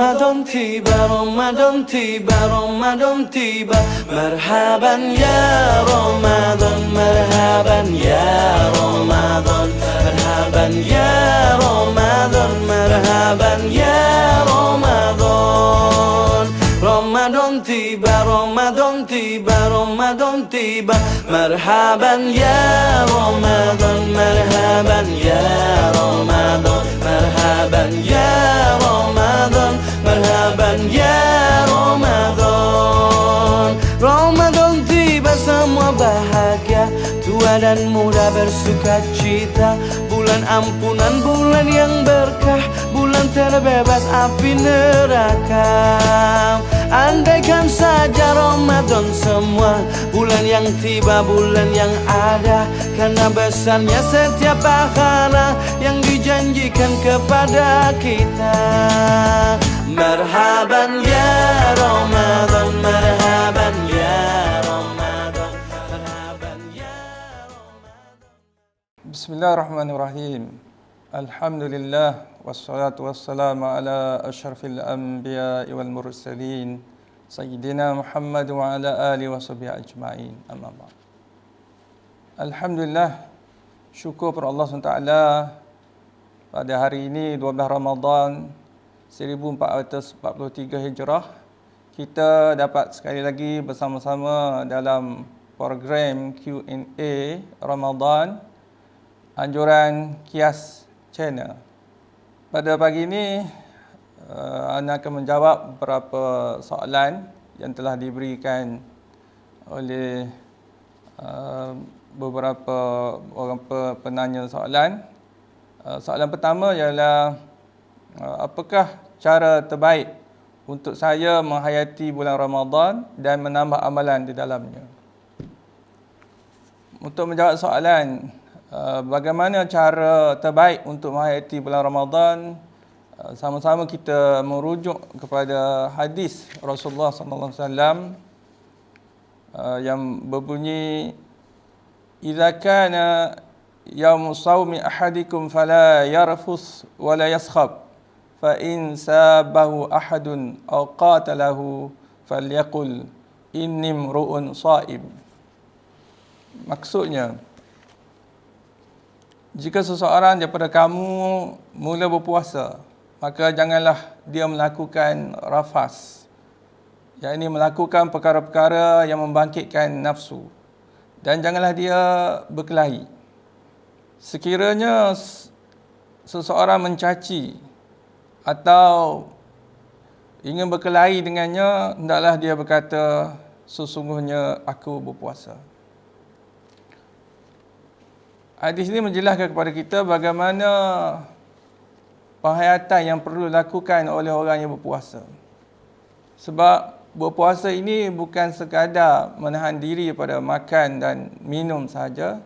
Ramadan tiba, Ramadan tiba, Ramadan tiba. Marhaban ya Ramadan, marhaban ya Ramadan, marhaban ya Ramadan, marhaban ya Ramadan. Ramadan tiba, Ramadan tiba, Ramadan tiba. Marhaban ya Ramadan, marhaban ya Ramadan, marhaban ya Ramadan, marhaban ya Ramadan. Ramadan tiba, semua bahagia, tua dan muda bersuka cita. Bulan ampunan, bulan yang berkah, bulan terbebas api neraka. Andaikan saja Ramadan semua, bulan yang tiba, bulan yang ada, karena besarnya setiap pahala yang dijanjikan kepada kita. Marhaban ya Ramadan, marhaban ya Ramadan, marhaban ya Ramadan. Bismillahirrahmanirrahim. Alhamdulillah wassalatu wassalamu ala asyrafil anbiya'i wal mursalin sayyidina Muhammad wa ala alihi wa sahbihi ajma'in. Amma ba'd. Alhamdulillah, syukur kepada Allah SWT pada hari ini 12 Ramadan 1443 Hijrah, kita dapat sekali lagi bersama-sama dalam program Q&A Ramadan anjuran Qiyas Channel. Pada pagi ini Ana akan menjawab beberapa soalan yang telah diberikan oleh beberapa orang penanya soalan. Soalan pertama ialah apakah cara terbaik untuk saya menghayati bulan Ramadan dan menambah amalan di dalamnya? Untuk menjawab soalan bagaimana cara terbaik untuk menghayati bulan Ramadan, sama-sama kita merujuk kepada hadis Rasulullah sallallahu alaihi wasallam yang berbunyi, "Idza kana yaum shaumi ahadikum fala yarfus wa la yaskhab, fa in sabahu ahadun aw qatalahu falyaqul inni imru'un shaim." Maksudnya, jika seseorang daripada kamu mula berpuasa, maka janganlah dia melakukan rafas, yakni melakukan perkara-perkara yang membangkitkan nafsu, dan janganlah dia berkelahi. Sekiranya seseorang mencaci atau ingin berkelahi dengannya, hendaklah dia berkata, sesungguhnya aku berpuasa. Hadis ini menjelaskan kepada kita bagaimana penghayatan yang perlu dilakukan oleh orang yang berpuasa. Sebab berpuasa ini bukan sekadar menahan diri daripada makan dan minum sahaja,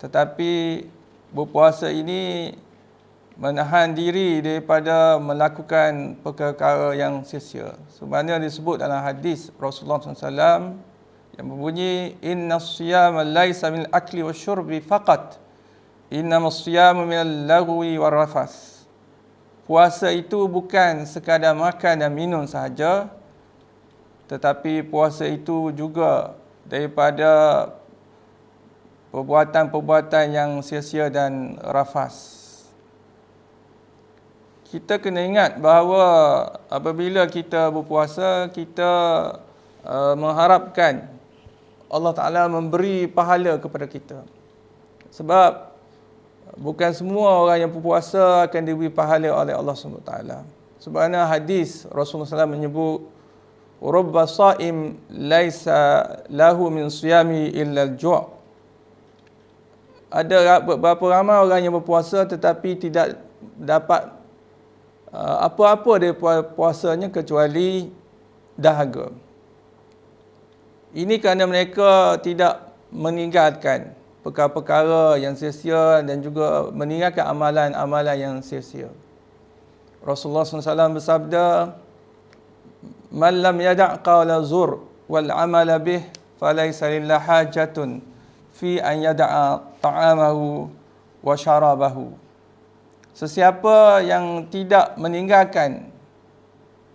tetapi berpuasa ini menahan diri daripada melakukan perkara-perkara yang sia-sia. Sebenarnya disebut dalam hadis Rasulullah SAW yang berbunyi, "Innas siyama laisa min akli wa syurbi faqat, innamas siyamu minal lagwi war rafas." Puasa itu bukan sekadar makan dan minum sahaja, tetapi puasa itu juga daripada perbuatan-perbuatan yang sia-sia dan rafas. Kita kena ingat bahawa apabila kita berpuasa, kita mengharapkan Allah Ta'ala memberi pahala kepada kita. Sebab bukan semua orang yang berpuasa akan diberi pahala oleh Allah SWT. Sebabnya hadis Rasulullah SAW menyebut, "Rubba sha'im laisa lahu min siyami illa al-ju'." Ada beberapa ramai orang yang berpuasa tetapi tidak dapat apa-apa dari puasanya kecuali dahaga. Ini kerana mereka tidak meninggalkan perkara-perkara yang sia-sia dan juga meninggalkan amalan-amalan yang sia-sia. Rasulullah SAW bersabda, "Man lam yada' qawla zur wal amala bih, falaysa lillahi hajatun fi an yada'a ta'amahu wa syarabahu." Sesiapa yang tidak meninggalkan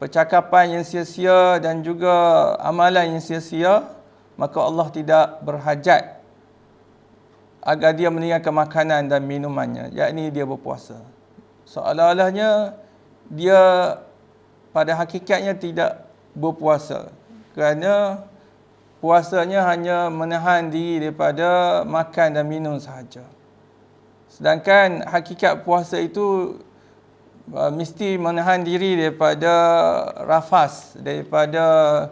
percakapan yang sia-sia dan juga amalan yang sia-sia, maka Allah tidak berhajat agar dia meninggalkan makanan dan minumannya, yakni dia berpuasa. Seolah-olahnya dia pada hakikatnya tidak berpuasa, kerana puasanya hanya menahan diri daripada makan dan minum sahaja. Sedangkan hakikat puasa itu mesti menahan diri daripada rafas, daripada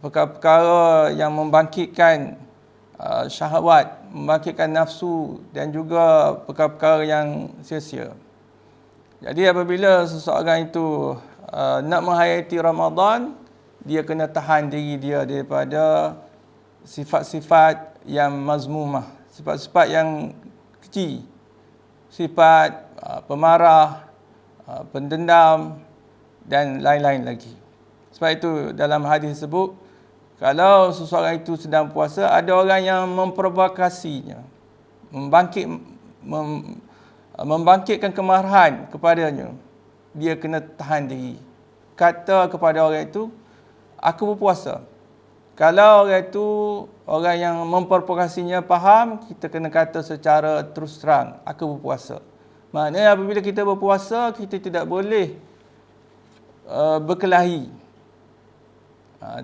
perkara-perkara yang membangkitkan syahwat, membangkitkan nafsu dan juga perkara-perkara yang sia-sia. Jadi apabila seseorang itu nak menghayati Ramadan, dia kena tahan diri dia daripada sifat-sifat yang mazmumah, sifat-sifat yang keji, sifat pemarah, pendendam dan lain-lain lagi. Sebab itu dalam hadis sebut, kalau seseorang itu sedang puasa, ada orang yang memprovokasinya, membangkitkan kemarahan kepadanya, dia kena tahan diri. Kata kepada orang itu, aku berpuasa. Kalau orang itu, orang yang memprovokasinya faham, kita kena kata secara terus terang, aku berpuasa. Maknanya apabila kita berpuasa, kita tidak boleh berkelahi.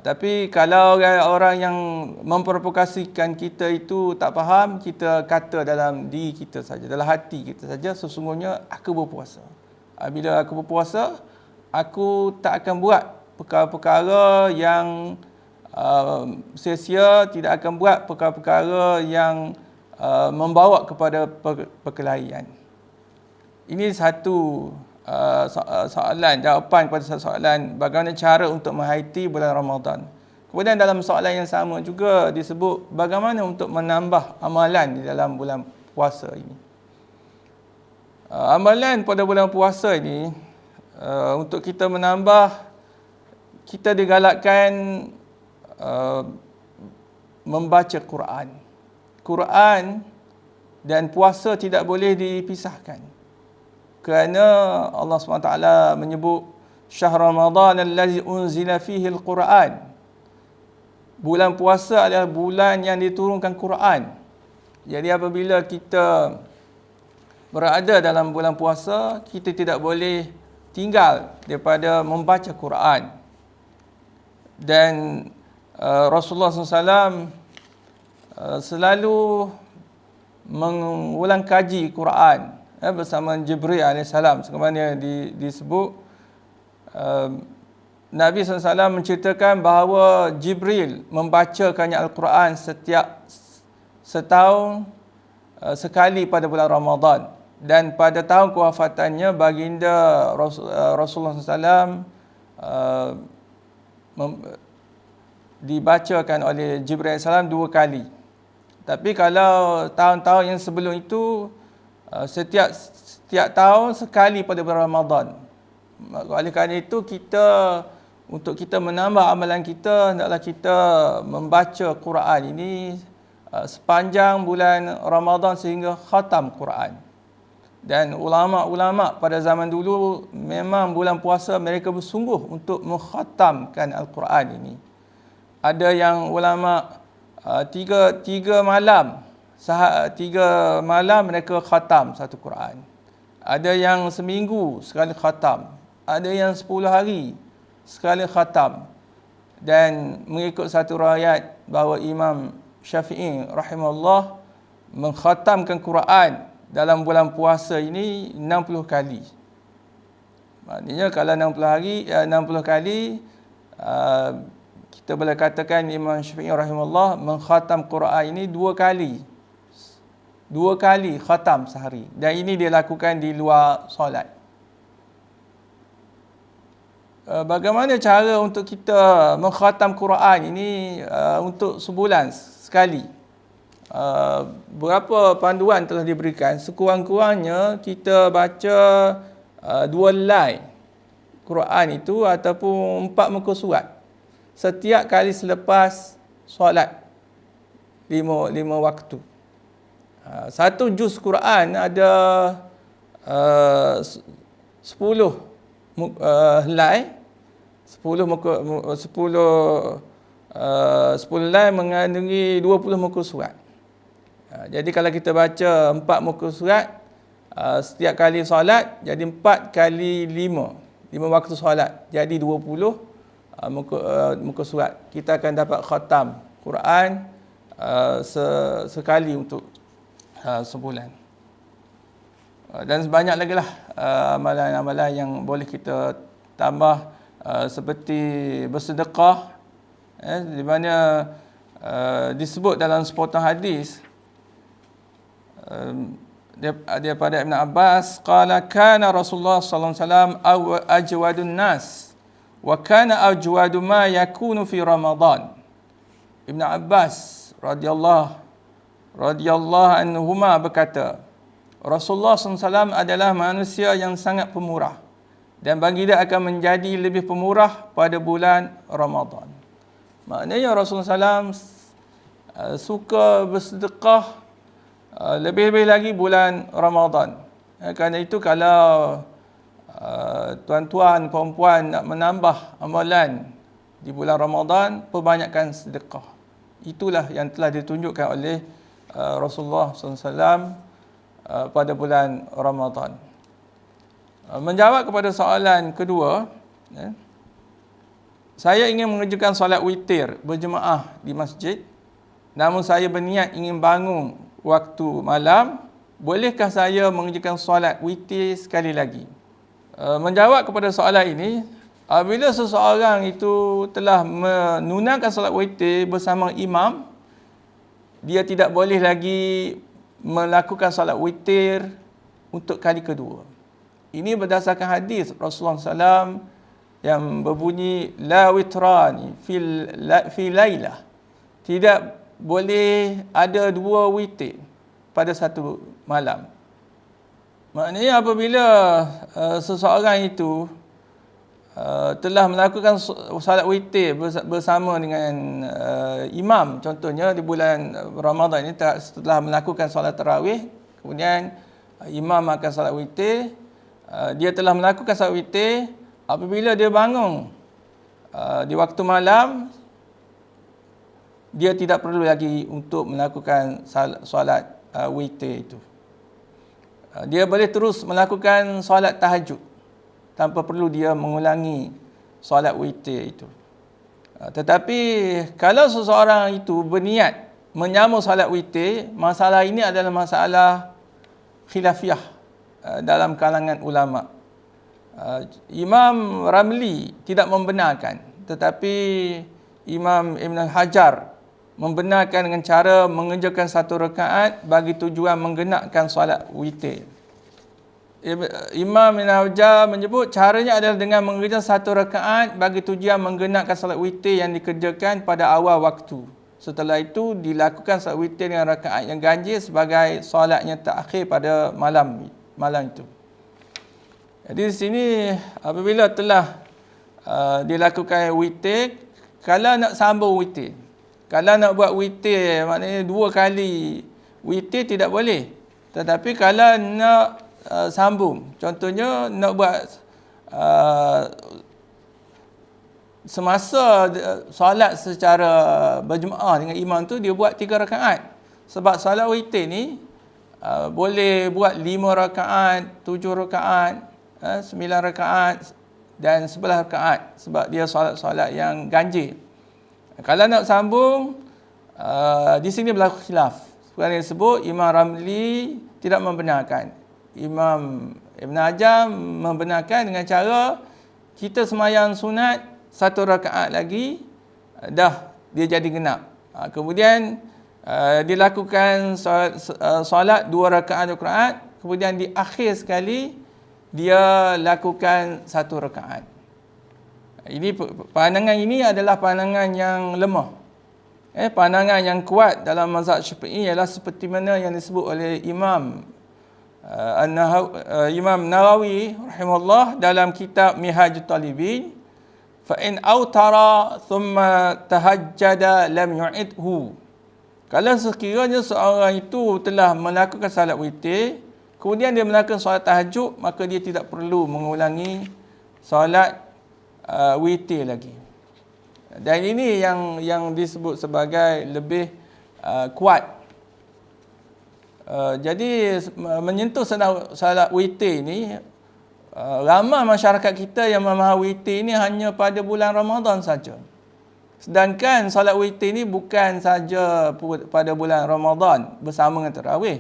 Tapi kalau orang yang memprovokasikan kita itu tak faham, kita kata dalam diri kita saja, dalam hati kita saja, sesungguhnya aku berpuasa. Bila aku berpuasa, aku tak akan buat perkara-perkara yang sia-sia, tidak akan buat perkara-perkara yang membawa kepada perkelahian. Ini satu soalan, jawapan kepada satu soalan, bagaimana cara untuk menghayati bulan Ramadan. Kemudian dalam soalan yang sama juga disebut bagaimana untuk menambah amalan di dalam bulan puasa ini. Amalan pada bulan puasa ini, untuk kita menambah, kita digalakkan membaca Quran. Quran dan puasa tidak boleh dipisahkan. Kerana Allah SWT menyebut Syahr Ramadan allazi unzila fihi al-Quran. Bulan puasa adalah bulan yang diturunkan Quran. Jadi apabila kita berada dalam bulan puasa, kita tidak boleh tinggal daripada membaca Quran. Dan Rasulullah SAW selalu mengulang kaji Quran bersama Jibril AS. Sebagaimana disebut, Nabi SAW menceritakan bahawa Jibril membacakannya Al-Quran setiap setahun sekali pada bulan Ramadan. Dan pada tahun kewafatannya, baginda Rasulullah SAW dibacakan oleh Jibril AS 2 kali. Tapi kalau tahun-tahun yang sebelum itu, setiap tahun sekali pada bulan Ramadan. Oleh kerana itu, untuk kita menambah amalan kita, hendaklah kita membaca Quran ini sepanjang bulan Ramadan sehingga khatam Quran. Dan ulama-ulama pada zaman dulu, memang bulan puasa mereka bersungguh untuk mengkhatamkan Al-Quran ini. Ada yang ulama tiga malam mereka khatam satu Quran. Ada yang seminggu sekali khatam. Ada yang 10 hari sekali khatam. Dan mengikut satu riwayat bahawa Imam Syafi'i rahimahullah mengkhatamkan Quran dalam bulan puasa ini 60 kali. Maknanya kalau 60 kali, kita boleh katakan Imam Syafi'i rahimahullah mengkhatam Quran ini 2 kali. 2 kali khatam sehari. Dan ini dia lakukan di luar solat. Bagaimana cara untuk kita mengkhatam Quran ini untuk sebulan sekali? Berapa panduan telah diberikan? Sekurang-kurangnya kita baca 2 helai Quran itu ataupun 4 muka surat setiap kali selepas solat 5 waktu. Satu juz Quran ada 10 helai. 10 muka 10 line mengandungi 20 muka surat. Jadi kalau kita baca 4 muka surat setiap kali solat, jadi 4 kali 5 waktu solat, jadi 20 muka surat. Kita akan dapat khatam Quran sekali untuk sebulan. Dan sebanyak lagi lah amalan-amalan yang boleh kita tambah, seperti bersedekah, di mana disebut dalam sepotong hadis daripada Ibn Abbas, qala kana Rasulullah sallallahu alaihi wasallam ajwadun nas wa kana ajwadu ma yakunu fi Ramadan. Ibn Abbas radhiyallahu anhuma berkata, Rasulullah SAW adalah manusia yang sangat pemurah dan baginda akan menjadi lebih pemurah pada bulan Ramadan. Maknanya Rasulullah SAW suka bersedekah lebih-lebih lagi bulan Ramadan. Kerana itu kalau tuan-tuan, perempuan nak menambah amalan di bulan Ramadan, perbanyakkan sedekah. Itulah yang telah ditunjukkan oleh Rasulullah SAW pada bulan Ramadan. Menjawab kepada soalan kedua, saya ingin mengerjakan solat witir berjemaah di masjid, namun saya berniat ingin bangun waktu malam. Bolehkah saya mengerjakan solat witir sekali lagi? Menjawab kepada soalan ini, apabila seseorang itu telah menunaikan solat witir bersama imam, dia tidak boleh lagi melakukan solat witir untuk kali kedua. Ini berdasarkan hadis Rasulullah SAW yang berbunyi la witrani fi lailah. Tidak boleh ada 2 witir pada satu malam. Maknanya apabila seseorang itu telah melakukan salat witir bersama dengan imam, contohnya di bulan Ramadan ini setelah melakukan solat tarawih, kemudian imam akan salat witir, dia telah melakukan salat witir, apabila dia bangun di waktu malam, dia tidak perlu lagi untuk melakukan solat witir itu. Dia boleh terus melakukan solat tahajud tanpa perlu dia mengulangi solat witir itu. Tetapi kalau seseorang itu berniat menyambung solat witir, masalah ini adalah masalah khilafiyah dalam kalangan ulama. Imam Ramli tidak membenarkan, tetapi Imam Ibn Hajar membenarkan dengan cara mengerjakan 1 rakaat bagi tujuan menggenapkan solat witir. Imam Ibn Hajar menyebut caranya adalah dengan mengerjakan 1 rakaat bagi tujuan menggenapkan solat witir yang dikerjakan pada awal waktu. Setelah itu dilakukan solat witir dengan rakaat yang ganjil sebagai solat yang terakhir pada malam itu. Jadi di sini apabila telah dilakukan witir, kalau nak sambung witir, kalau nak buat witir maknanya 2 kali witir tidak boleh. Tetapi kalau nak sambung, contohnya nak buat semasa solat secara berjemaah dengan imam tu, dia buat 3 rakaat. Sebab solat witir ni boleh buat 5 rakaat, 7 rakaat, 9 rakaat dan 11 rakaat, sebab dia solat-solat yang ganjil. Kalau nak sambung, di sini berlaku khilaf. Seperti yang disebut, Imam Ramli tidak membenarkan. Imam Ibn Hajar membenarkan dengan cara kita semayang sunat 1 rakaat lagi, dah dia jadi genap. Kemudian dilakukan solat 2 rakaat, kemudian di akhir sekali dia lakukan 1 rakaat. Ini pandangan ini adalah pandangan yang lemah. Pandangan yang kuat dalam mazhab Syafi'i ialah seperti mana yang disebut oleh Imam Nawawi rahimahullah dalam kitab Minhajut Talibin, fa in autara thumma tahajjada lam yu'idhu. Kalau sekiranya seorang itu telah melakukan salat witir, kemudian dia melakukan solat tahajud, maka dia tidak perlu mengulangi solat witir lagi. Dan ini yang disebut sebagai lebih kuat. Jadi menyentuh salat witir ini, ramai masyarakat kita yang memahami witir ini hanya pada bulan Ramadan saja. Sedangkan salat witir ini bukan saja pada bulan Ramadan bersama dengan tarawih.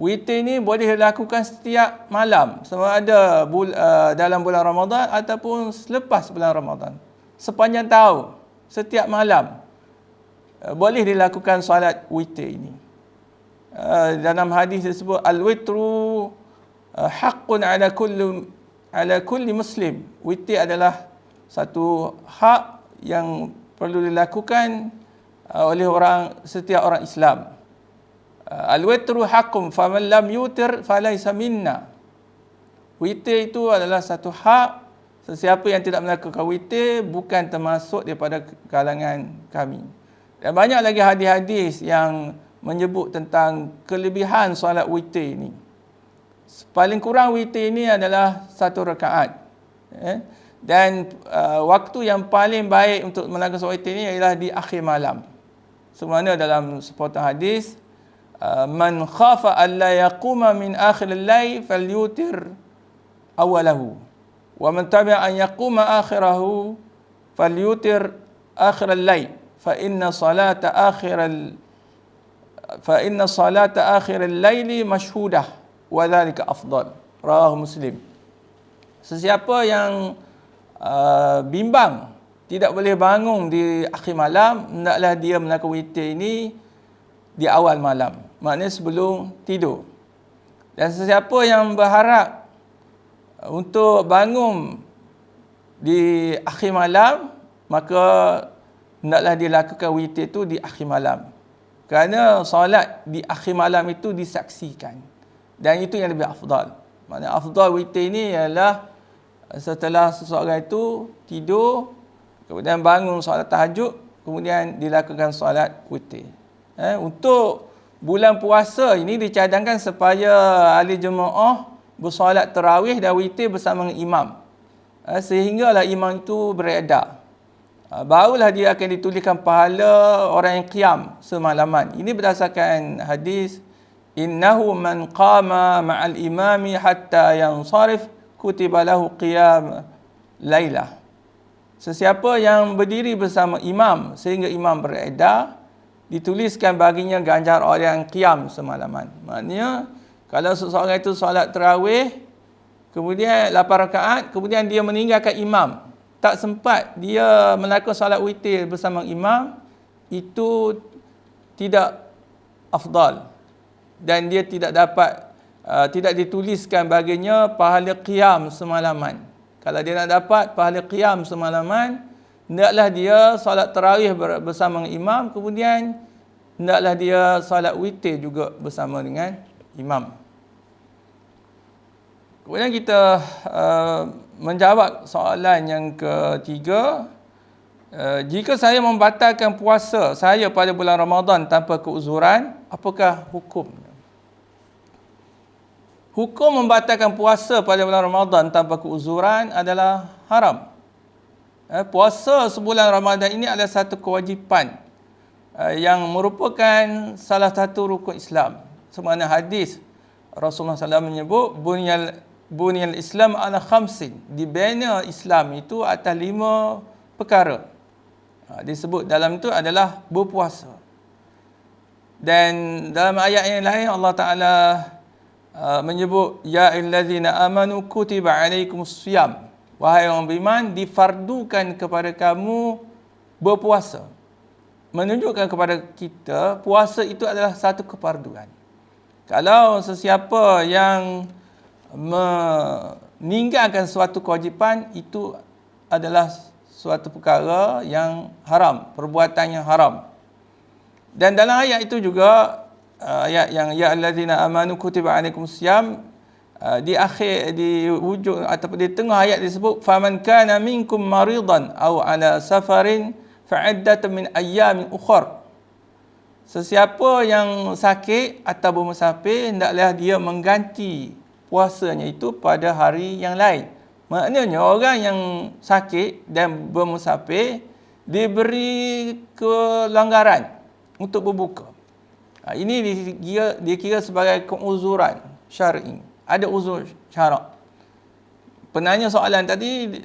Witir ini boleh dilakukan setiap malam, sama ada dalam bulan Ramadan ataupun selepas bulan Ramadan. Sepanjang tahun, setiap malam boleh dilakukan solat witir ini. Dalam hadis disebut al-witru haqqun ala kulli muslim. Witir adalah satu hak yang perlu dilakukan oleh setiap orang Islam. Al-witru haqqun faman lam yutir falaysa minna. Witir itu adalah satu hak. Sesiapa yang tidak melakukan witir bukan termasuk daripada kalangan kami. Dan banyak lagi hadis-hadis yang menyebut tentang kelebihan solat witir ini. Paling kurang witir ini adalah 1 rakaat. Dan waktu yang paling baik untuk melakukan solat witir ini ialah di akhir malam. Semana dalam sepotong hadis, man khafa alla yaquma min akhir al-lail falyutir awalahu. Wa man tabi'a an yaquma akhirahu falyutir akhir al-lail fa inna salata akhir al-laili mashhudah wa dhalika afdal. Rawahu Muslim. Sesiapa yang bimbang tidak boleh bangun di akhir malam, hendaklah dia melakukan witir ini di awal malam, maknanya sebelum tidur. Dan sesiapa yang berharap untuk bangun di akhir malam, maka hendaklah dia lakukan witir itu di akhir malam. Kerana solat di akhir malam itu disaksikan. Dan itu yang lebih afdal. Maksudnya afdal witir ini ialah setelah seseorang itu tidur, kemudian bangun solat tahajud, kemudian dilakukan solat witir. Untuk bulan puasa ini dicadangkan supaya ahli jemaah bersolat tarawih dan witir bersama dengan imam. Sehinggalah imam itu beredar. Barulah dia akan dituliskan pahala orang yang qiyam semalaman. Ini berdasarkan hadis, innahu man qama ma'al imami hatta yansarif kutiba lahu qiyam lailah. Sesiapa yang berdiri bersama imam sehingga imam beredar, dituliskan baginya ganjar orang yang qiyam semalaman. Maknanya kalau seseorang itu solat tarawih, kemudian 8 rakaat, kemudian dia meninggalkan imam, tak sempat dia melakukan solat witir bersama imam, itu tidak afdal. Dan dia tidak tidak dituliskan baginya pahala qiyam semalaman. Kalau dia nak dapat pahala qiyam semalaman, hendaklah dia solat tarawih bersama dengan imam, kemudian hendaklah dia solat witir juga bersama dengan imam. Kemudian kita menjawab soalan yang ketiga. Jika saya membatalkan puasa saya pada bulan Ramadan tanpa keuzuran, apakah hukumnya? Hukum membatalkan puasa pada bulan Ramadan tanpa keuzuran adalah haram. Puasa sebulan Ramadan ini adalah satu kewajipan yang merupakan salah satu rukun Islam. Semana hadis Rasulullah SAW menyebut Bunyal Islam ala khamsin. Dibina Islam itu atas 5 perkara. Disebut dalam itu adalah berpuasa. Dan dalam ayat yang lain Allah Ta'ala menyebut, ya ayyuhallazina amanu kutiba alaikumus shiyam. Wahai orang beriman, difardukan kepada kamu berpuasa. Menunjukkan kepada kita puasa itu adalah satu kefarduan. Kalau sesiapa yang meninggalkan suatu kewajipan, itu adalah suatu perkara yang haram, perbuatan yang haram. Dan dalam ayat itu juga, ayat yang ya allazina amanu kutiba alaikumus shiyam, di akhir, di hujung ataupun di tengah ayat disebut faman kana minkum maridan aw ala safarin fa'iddatun min ayyamin ukhra. Sesiapa yang sakit atau bermusafir, hendaklah dia mengganti puasanya itu pada hari yang lain, Maknanya orang yang sakit dan bermusafir diberi kelonggaran untuk berbuka. Ini dikira sebagai keuzuran syar'i. Ada uzur syarak. Penanya soalan tadi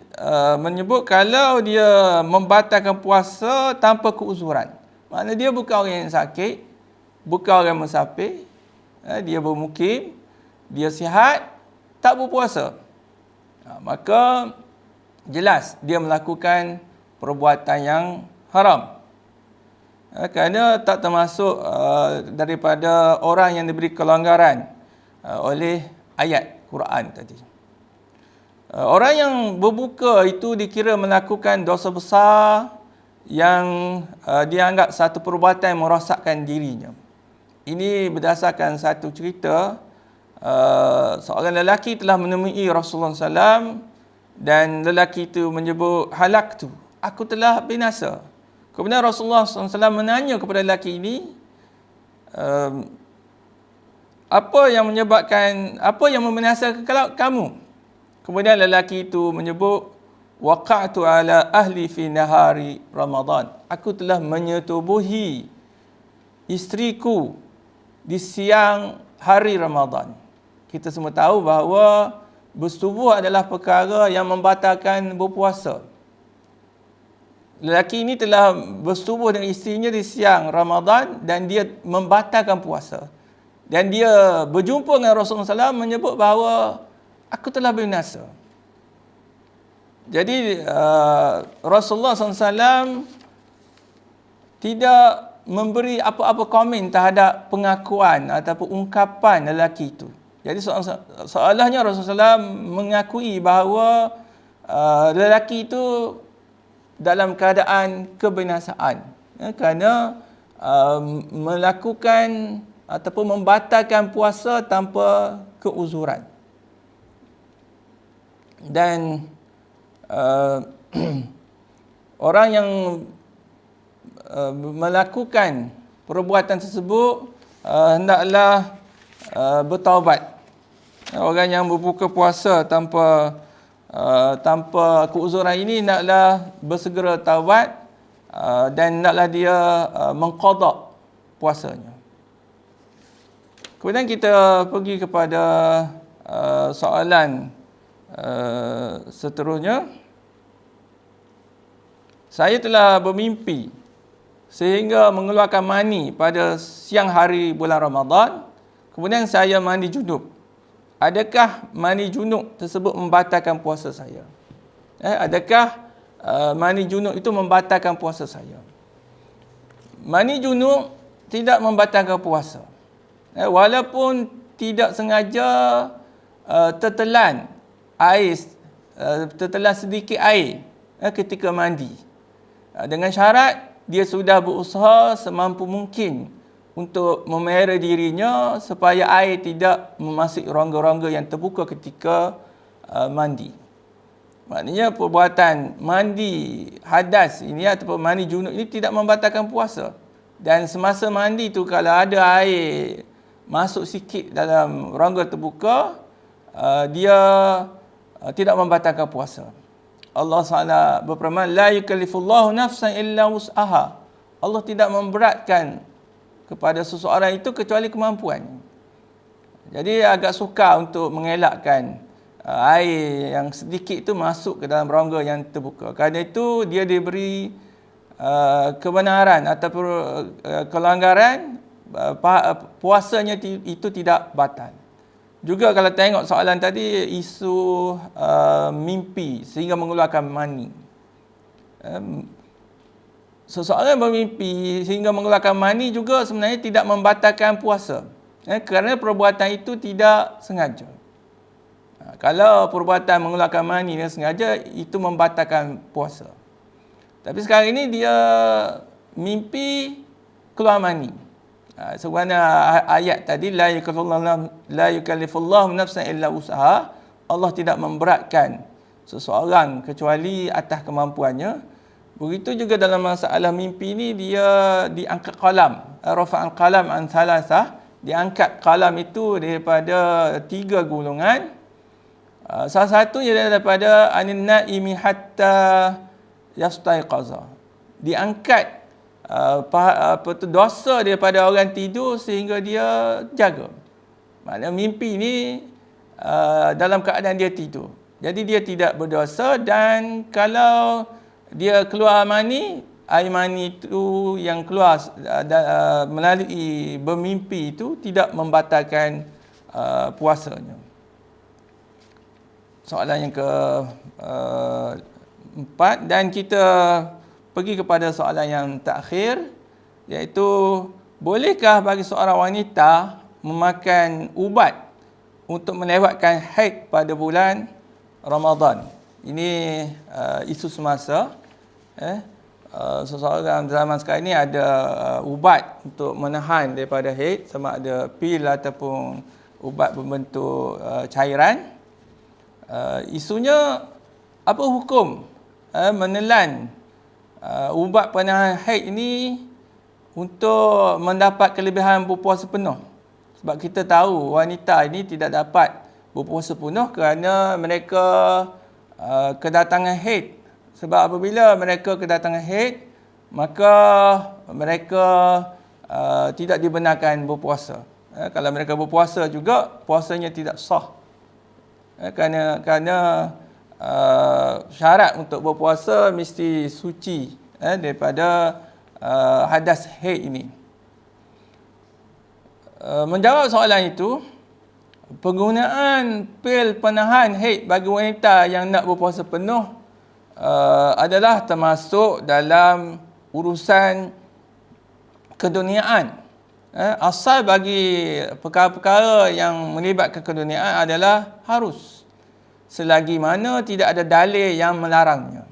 menyebut kalau dia membatalkan puasa tanpa keuzuran. Maknanya dia bukan orang yang sakit, bukan orang musafir, dia bermukim, dia sihat, tak berpuasa. Maka jelas dia melakukan perbuatan yang haram. Kerana tak termasuk daripada orang yang diberi kelonggaran oleh ayat Quran tadi. Orang yang berbuka itu dikira melakukan dosa besar yang dianggap satu perbuatan yang merosakkan dirinya. Ini berdasarkan satu cerita, seorang lelaki telah menemui Rasulullah SAW dan lelaki itu menyebut, halaktu, aku telah binasa. Kemudian Rasulullah SAW menanya kepada lelaki ini, apa yang membinasakan kamu? Kemudian lelaki itu menyebut, waqa'tu ala ahli fi nahari Ramadan. Aku telah menyetubuhi isteriku di siang hari Ramadan. Kita semua tahu bahawa bersetubuh adalah perkara yang membatalkan berpuasa. Lelaki ini telah bersetubuh dengan isterinya di siang Ramadan dan dia membatalkan puasa. Dan dia berjumpa dengan Rasulullah SAW menyebut bahawa aku telah binasa. Jadi Rasulullah SAW tidak memberi apa-apa komen terhadap pengakuan ataupun ungkapan lelaki itu. Jadi seolahnya Rasulullah SAW mengakui bahawa lelaki itu dalam keadaan kebinasaan, kerana melakukan ataupun membatalkan puasa tanpa keuzuran. Dan orang yang melakukan perbuatan tersebut hendaklah bertaubat. Orang yang berbuka puasa tanpa keuzuran ini hendaklah bersegera taubat dan hendaklah dia mengqada puasanya. Kemudian kita pergi kepada soalan seterusnya. Saya telah bermimpi sehingga mengeluarkan mani pada siang hari bulan Ramadan. Kemudian saya mandi junub. Adakah mani junub tersebut membatalkan puasa saya? Adakah mani junub itu membatalkan puasa saya? Mani junub tidak membatalkan puasa. Walaupun tidak sengaja tertelan air, tertelan sedikit air ketika mandi. Dengan syarat dia sudah berusaha semampu mungkin untuk memelihara dirinya supaya air tidak memasuki rongga-rongga yang terbuka ketika mandi. Maknanya perbuatan mandi hadas ini ataupun mandi junub ini tidak membatalkan puasa. Dan semasa mandi tu kalau ada air masuk sikit dalam rongga terbuka, dia tidak membatalkan puasa. Allah SWT berfirman, la yukallifullahu nafsan illa wus'aha. Allah tidak memberatkan kepada seseorang itu kecuali kemampuan. Jadi agak sukar untuk mengelakkan air yang sedikit itu masuk ke dalam rongga yang terbuka. Kerana itu dia diberi kebenaran ataupun kelanggaran, puasanya itu tidak batal. Juga kalau tengok soalan tadi, isu mimpi sehingga mengeluarkan mani. Seseorang bermimpi sehingga mengeluarkan mani juga sebenarnya tidak membatalkan puasa. Kerana perbuatan itu tidak sengaja. Kalau perbuatan mengeluarkan mani dengan sengaja, itu membatalkan puasa. Tapi sekarang ini dia mimpi keluar mani. Sebenarnya ayat tadi, la yukallifullahu nafsan illa wus'aha. Allah tidak memberatkan seseorang kecuali atas kemampuannya. Begitu juga dalam masalah mimpi ini, dia diangkat qalam. Rafa'al qalam an thalathah. Diangkat qalam itu daripada 3 golongan. Salah satunya daripada anin naimi hatta yastaiqaza. Diangkat dosa daripada orang tidur sehingga dia jaga. Maknanya mimpi ni dalam keadaan dia tidur. Jadi dia tidak berdosa, dan kalau dia keluar mani, air mani itu yang keluar melalui bermimpi itu tidak membatalkan puasanya. Soalan yang keempat, dan kita pergi kepada soalan yang terakhir, iaitu bolehkah bagi seorang wanita memakan ubat untuk melewatkan haid pada bulan Ramadan? Ini isu semasa. Seseorang zaman sekarang ini ada ubat untuk menahan daripada haid, sama ada pil ataupun ubat berbentuk cairan. Isunya apa hukum menelan ubat penahan haid ini untuk mendapat kelebihan berpuasa penuh. Sebab kita tahu wanita ini tidak dapat berpuasa penuh kerana mereka kedatangan haid. Sebab apabila mereka kedatangan haid, maka mereka tidak dibenarkan berpuasa. Kalau mereka berpuasa juga, puasanya tidak sah. Kerana syarat untuk berpuasa mesti suci daripada hadas haid ini. Menjawab soalan itu, penggunaan pil penahan haid bagi wanita yang nak berpuasa penuh adalah termasuk dalam urusan keduniaan. Asal bagi perkara-perkara yang melibatkan keduniaan adalah harus, selagi mana tidak ada dalil yang melarangnya.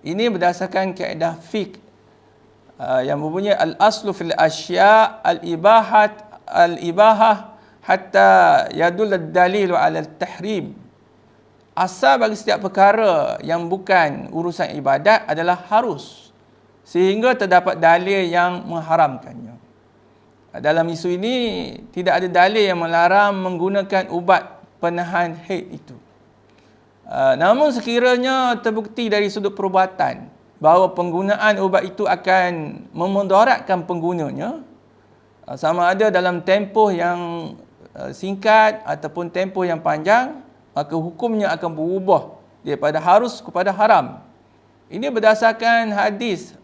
Ini berdasarkan kaedah fiqh yang berbunyi al-aslu fil asya' al-ibahah hatta yadul ad-dalilu 'ala al-tahrim. Asal bagi setiap perkara yang bukan urusan ibadat adalah harus, sehingga terdapat dalil yang mengharamkannya. Dalam isu ini tidak ada dalil yang melarang menggunakan ubat penahan haid itu. Namun sekiranya terbukti dari sudut perubatan bahawa penggunaan ubat itu akan memudaratkan penggunanya, sama ada dalam tempoh yang singkat ataupun tempoh yang panjang, maka hukumnya akan berubah daripada harus kepada haram. Ini berdasarkan hadis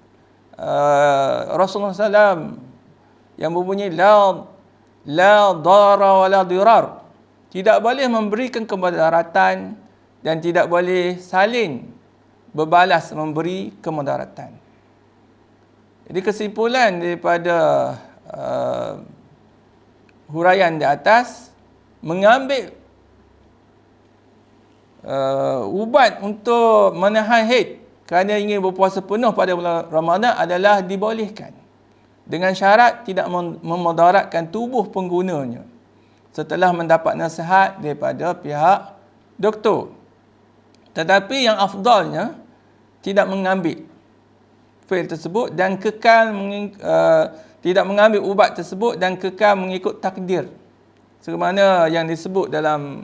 Rasulullah SAW yang berbunyi la dara wa la dirar. Tidak boleh memberikan kemudaratan dan tidak boleh saling berbalas memberi kemudaratan. Jadi kesimpulan daripada huraian di atas, mengambil ubat untuk menahan haid kerana ingin berpuasa penuh pada bulan Ramadan adalah dibolehkan, dengan syarat tidak memudaratkan tubuh penggunanya setelah mendapat nasihat daripada pihak doktor. Tetapi yang afdalnya tidak mengambil pil tersebut dan kekal tidak mengambil ubat tersebut dan kekal mengikut takdir, sebagaimana yang disebut dalam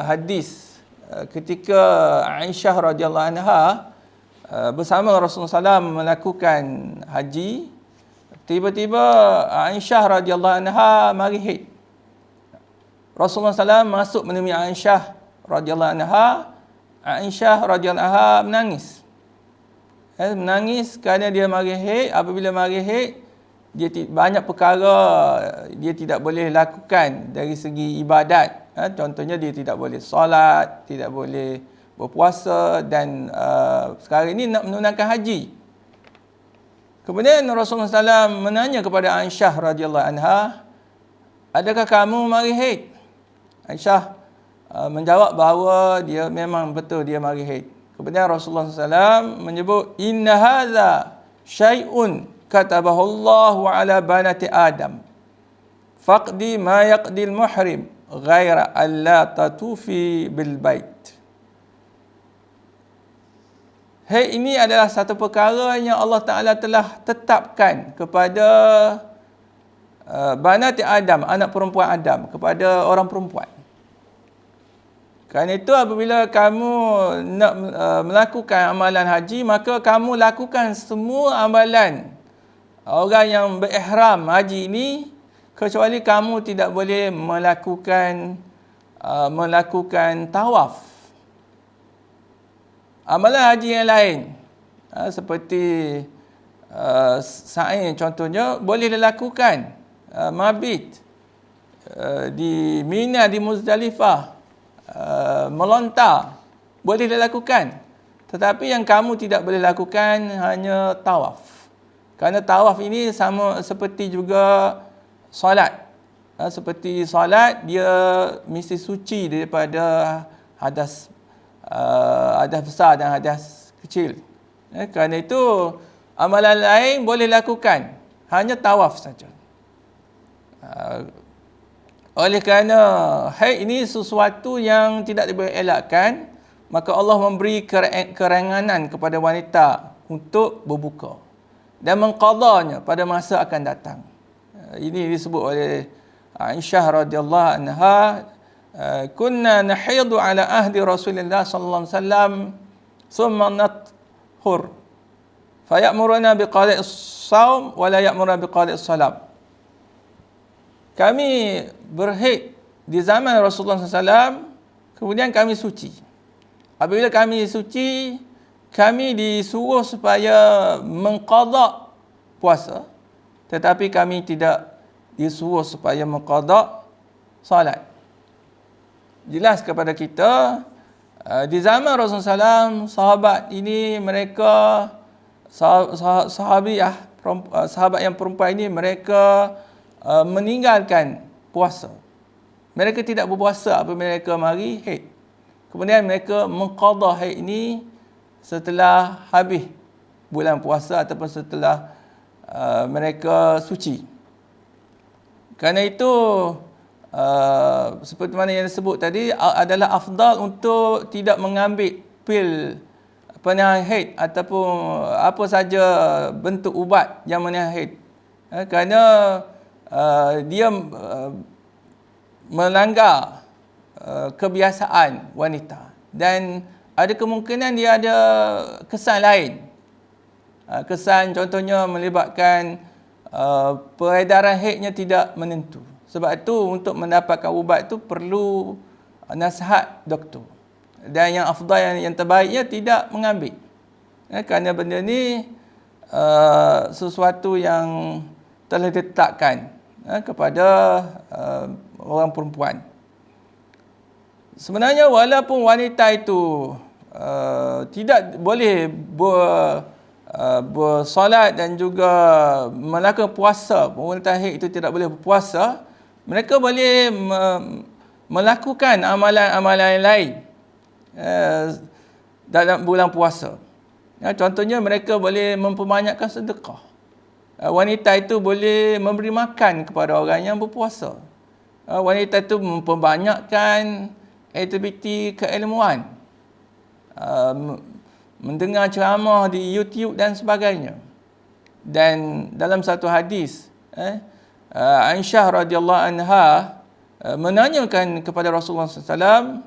hadis ketika Aisyah radhiyallahu anha bersama Rasulullah SAW melakukan haji. Tiba-tiba Aisyah radhiyallahu anha mari haid. Rasulullah SAW masuk menemui Aisyah radhiyallahu anha. Aisyah radhiyallahu anha menangis. Menangis kerana dia mari haid. Apabila mari haid, dia banyak perkara dia tidak boleh lakukan dari segi ibadat. Contohnya dia tidak boleh solat, tidak boleh berpuasa, dan sekarang ini nak menunaikan haji. Kemudian Rasulullah SAW menanya kepada Aisyah radhiyallahu anha, adakah kamu mari haid? Aisyah menjawab bahawa dia memang betul dia mari haid. Kemudian Rasulullah SAW menyebut, inna hadza syai'un katabahu Allahu ala banati Adam. Faqdi ma yaqdil muhrim ghaira alla tatufi bil bait. Haid ini adalah satu perkara yang Allah Ta'ala telah tetapkan kepada banati Adam, anak perempuan Adam, kepada orang perempuan. Kerana itu apabila kamu nak melakukan amalan haji, maka kamu lakukan semua amalan orang yang berihram haji ini, kecuali kamu tidak boleh melakukan tawaf. Amalan haji yang lain seperti sa'i contohnya boleh dilakukan, mabit di Mina, di Muzdalifah, melontar boleh dilakukan. Tetapi yang kamu tidak boleh lakukan hanya tawaf. Kerana tawaf ini sama seperti juga solat. Seperti solat, dia mesti suci daripada hadas besar dan hadas kecil. Kerana itu amalan lain boleh lakukan, hanya tawaf saja. Oleh kerana haid ini sesuatu yang tidak boleh elakkan, maka Allah memberi kerenganan kepada wanita untuk berbuka dan mengqadanya pada masa akan datang. Ini disebut oleh Aisyah radhiyallahu anha, kunna nahidu ala ahdi Rasulullah sallallahu alaihi wasallam thumma nathur fayamuruna biqada'is shaum wa la ya'muruna biqada'is salam. Kami berhaid di zaman Rasulullah SAW, kemudian kami suci. Apabila kami suci, kami disuruh supaya mengqada puasa, tetapi kami tidak disuruh supaya mengqada salat. Jelas kepada kita, di zaman Rasulullah SAW, sahabat ini mereka, sahabat yang perempuan ini mereka meninggalkan puasa. Mereka tidak berpuasa apabila mereka mari haid. Kemudian mereka mengqada haid ini setelah habis bulan puasa ataupun setelah mereka suci. Kerana itu seperti mana yang disebut tadi, adalah afdal untuk tidak mengambil pil penahan haid ataupun apa saja bentuk ubat yang menahan haid. Kerana dia melanggar kebiasaan wanita dan ada kemungkinan dia ada kesan lain. Kesan contohnya melibatkan peredaran haidnya tidak menentu. Sebab itu untuk mendapatkan ubat itu perlu nasihat doktor. Dan yang afdal, yang terbaiknya tidak mengambil. Kerana benda ni sesuatu yang telah ditetapkan kepada orang perempuan. Sebenarnya walaupun wanita itu tidak boleh bersolat dan juga melakukan puasa, wanita haid itu tidak boleh berpuasa, mereka boleh melakukan amalan-amalan lain dalam bulan puasa. Contohnya mereka boleh memperbanyakkan sedekah. Wanita itu boleh memberi makan kepada orang yang berpuasa. Wanita itu memperbanyakkan aktiviti keilmuan, mendengar ceramah di YouTube dan sebagainya. Dan dalam satu hadis, Aisyah radhiyallahu anha menanyakan kepada Rasulullah SAW,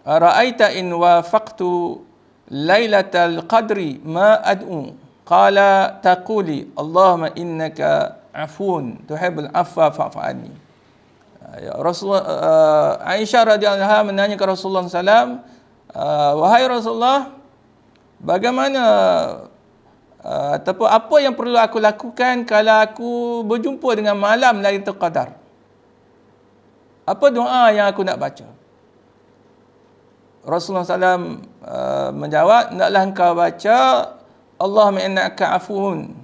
"Ra'aita in wafaqtu lailatal qadri ma ad'u?" Qala taquli Allahumma innaka afun tuhibbul afwa fa'fu anni. Rasulullah, Aisyah radhiyallahu anha menanya kepada Rasulullah SAW, wahai Rasulullah, bagaimana ataupun apa yang perlu aku lakukan kalau aku berjumpa dengan malam Lailatul Qadar? Apa doa yang aku nak baca? Rasulullah SAW menjawab, naklah engkau baca Allahumma innaka afuun.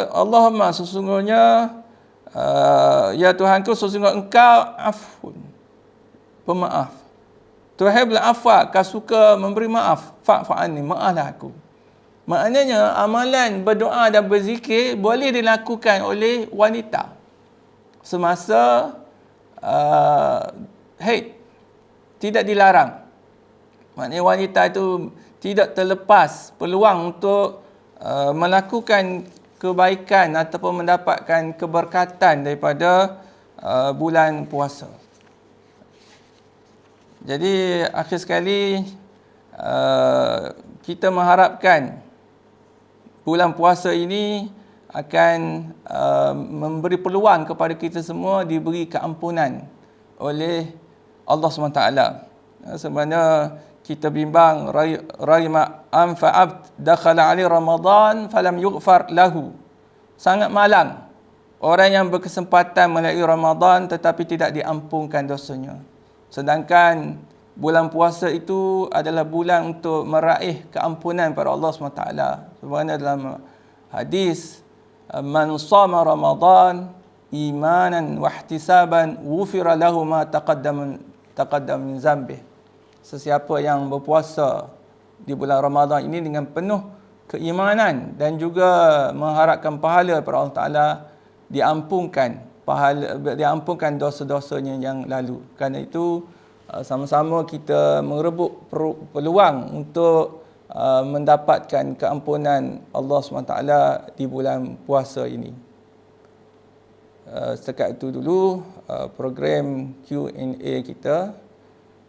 Allahumma, sesungguhnya ya Tuhanku, sesungguhnya engkau afun, pemaaf. Tuhibbul afwa, kau suka memberi maaf. Fa'fu anni, maaflah aku. Maknanya amalan berdoa dan berzikir boleh dilakukan oleh wanita semasa haid, tidak dilarang. Maknanya wanita itu tidak terlepas peluang untuk melakukan kebaikan ataupun mendapatkan keberkatan daripada bulan puasa. Jadi akhir sekali kita mengharapkan bulan puasa ini akan memberi peluang kepada kita semua diberi keampunan oleh Allah SWT. Sebenarnya kita bimbang rahima anfa'abt dakhala ali Ramadan falam yughfar lahu. Sangat malang orang yang berkesempatan melalui Ramadan tetapi tidak diampunkan dosanya. Sedangkan bulan puasa itu adalah bulan untuk meraih keampunan pada Allah SWT. Sebagaimana dalam hadis, man shama Ramadan imanan wa ihtisaban ghufira lahu ma taqaddam min zambih. Sesiapa yang berpuasa di bulan Ramadan ini dengan penuh keimanan dan juga mengharapkan pahala pada Allah Taala, diampunkan dosa-dosanya yang lalu. Kerana itu sama-sama kita mengerebut peluang untuk mendapatkan keampunan Allah SWT di bulan puasa ini. Setakat itu dulu program Q&A kita.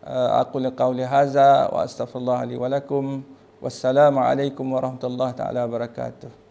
Aqulu qawli hadza wa astaghfirullah li wa lakum. Wassalamualaikum warahmatullahi taala wabarakatuh.